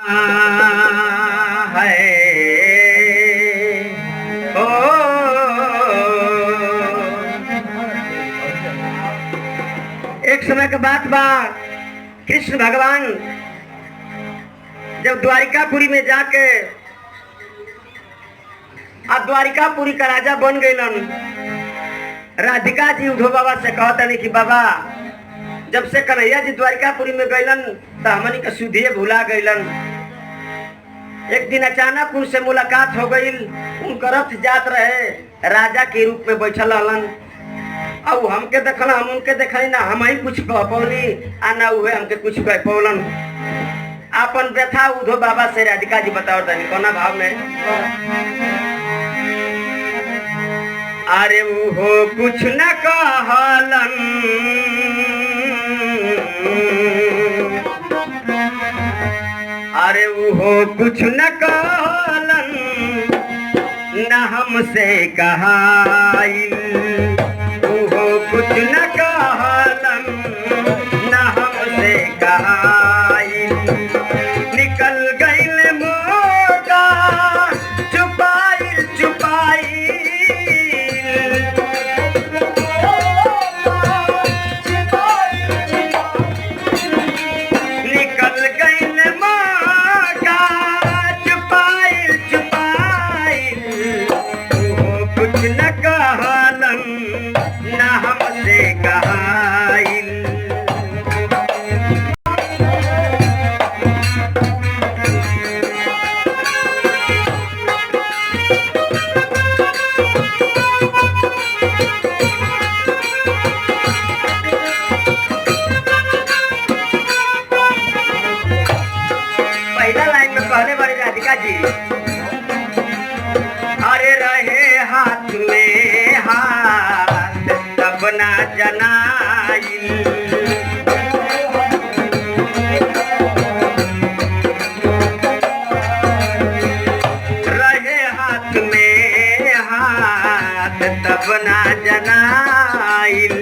है ओ एक समय का बात बा, कृष्ण भगवान जब द्वारिकापुरी में जाके अब द्वारिकापुरी का राजा बन गईलन। राधिका जी उद्धव बाबा से कहता नहीं कि बाबा जब से कन्हैया जी द्वारिकापुरी में गईलन तो हमनी का सुधिये भुला गईलन। एक दिन अचानक उनसे मुलाकात हो गई। उनका रथ जात रहे, राजा के रूप में बैठल रहलन। अब हमके देखल, हम उनके देखली ना, हम ही कुछ कह पौली आ ना हुए हमके कुछ कह पौलन। अपन व्यथा उद्धव बाबा से राधिका जी बताओ तनी कोना भाव में। अरे वो कुछ न कहलन, अरे वो कुछ न कहलन, न हमसे कहाइल। वो कुछ न कहलन, न हमसे कहाइल। निकल गइल मोटा छुपाइल छुपाइल। अरे रहे हाथ में हाथ तब ना जनाइल। रहे हाथ में हाथ तब ना जनाइल।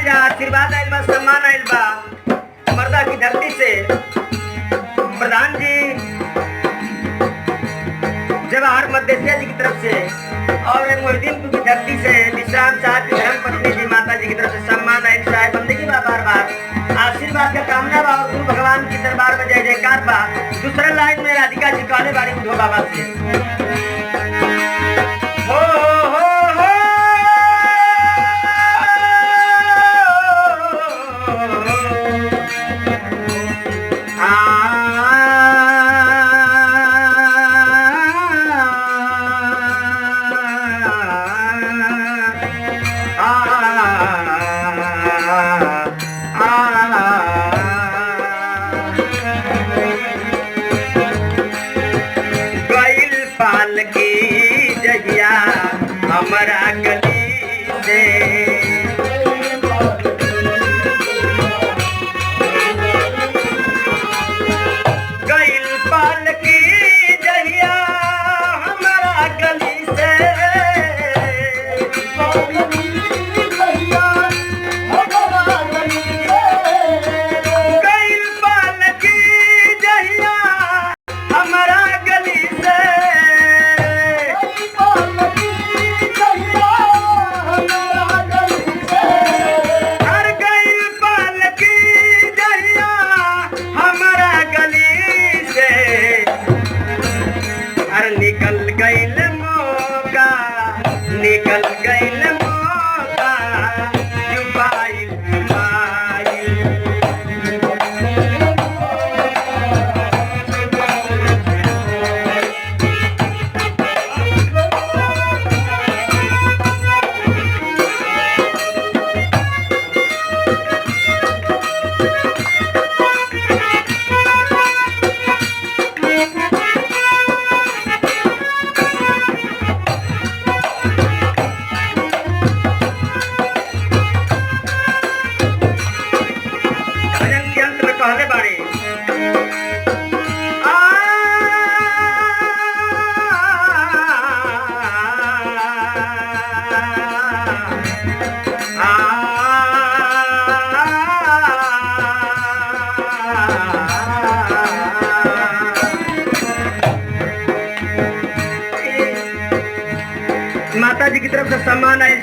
आशीर्वाद आइल बा, सम्मान आइल बा मर्दा की धरती से। प्रधान जी जवाहर मदेशिया जी की तरफ से और मोहिद्दीनपुर की धरती से विश्राम साहब की धर्म पत्नी जी माता जी की तरफ से सम्मान आइल साहब बंदगी बा। बार बार आशीर्वाद का कामना बा और गुरु भगवान की दरबार में जय जयकार बा। दूसरे लाइन में राधिका जी कहले बाड़ी उद्धव बाबा से,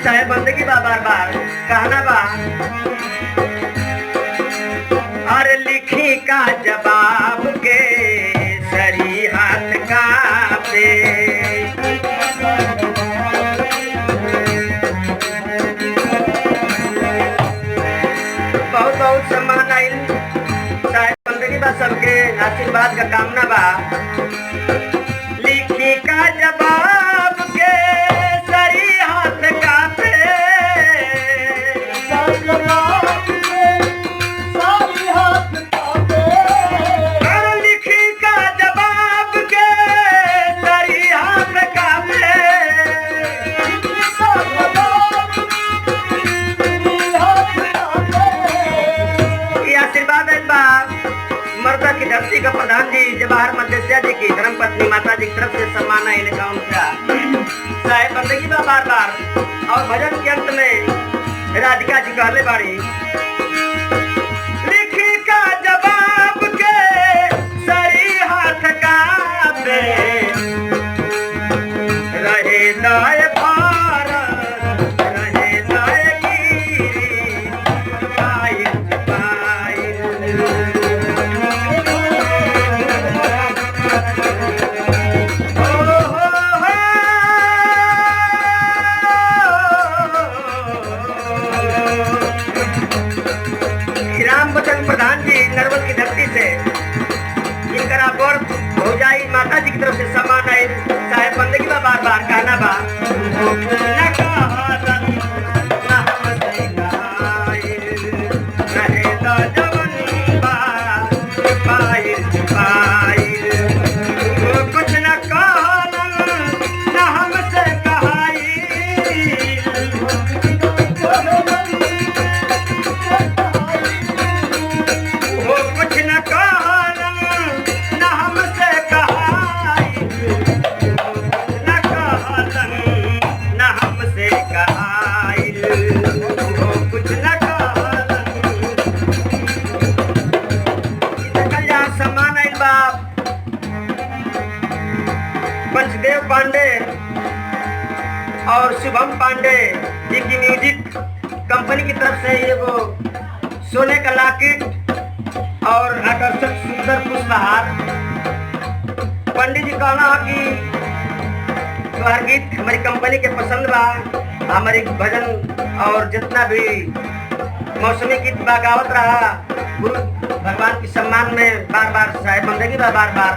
साहेब बंदगी बा बार बार कहना बा और लिखी का जवाब के सरी हाथ का पे बहुत बहुत सम्मान आइल साहेब बंदगी बा सबके आशीर्वाद का कामना बा लिखी का जवाब के सरी हाथ का पे लिखी का जवाब के सरी हाथ का पे ये आशीर्वाद है बा मर्दा की धरती का प्रधान जी जवाहर मदेशिया जी की धर्मपत्नी माता जी की तरफ से सम्मान है साहेब बंदगी बा बार बार और भजन के अंत में राधिका जी कहले बाड़ी लिखी का जवाब के सरी हाथ का पे रहे दाए भारत रहे दाए गिरी पायल पायल राम बचन प्रधान जी नरवल की धरती से इनकर और भौजाई माता जी की तरफ से सम्मान है साहेब बंदगी बा बार बार कहना बा न कहलन न हमसे गाइल रहे तो जवानी बा पायल पायल वो कुछ न कहलन न हमसे कहाइल वो कुछ न कहलन न हमसे कहाइल न कहलन न हमसे कहाइल वो कुछ न कहलन कल्याण सम्मान आइल बाप पंचदेव पांडे और शुभम पांडे जी की म्यूजिक कंपनी की तरफ से ये वो सोने का लॉकेट और आकर्षक सुंदर पुष्पहार पंडित जी कहना है कि तुम्हार गीत हमारी कंपनी के पसंद बा हमारी भजन और जितना भी मौसमी गीत बगावत रहा गुरु भगवान के सम्मान में बार बार साहेब बंदगी बा बार बार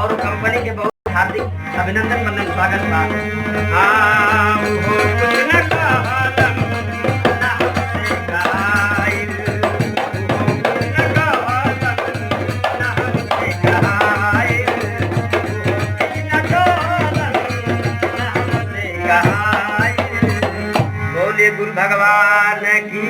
और कंपनी के बहुत हार्दिक अभिनंदन वंदन स्वागत बा हाँ, वो कुछ न कहलन, न हमसे गाइल। वो कुछ न कहलन, न हमसे गाइल। वो कुछ न कहलन, न हमसे गाइल। बोले गुरु भगवान की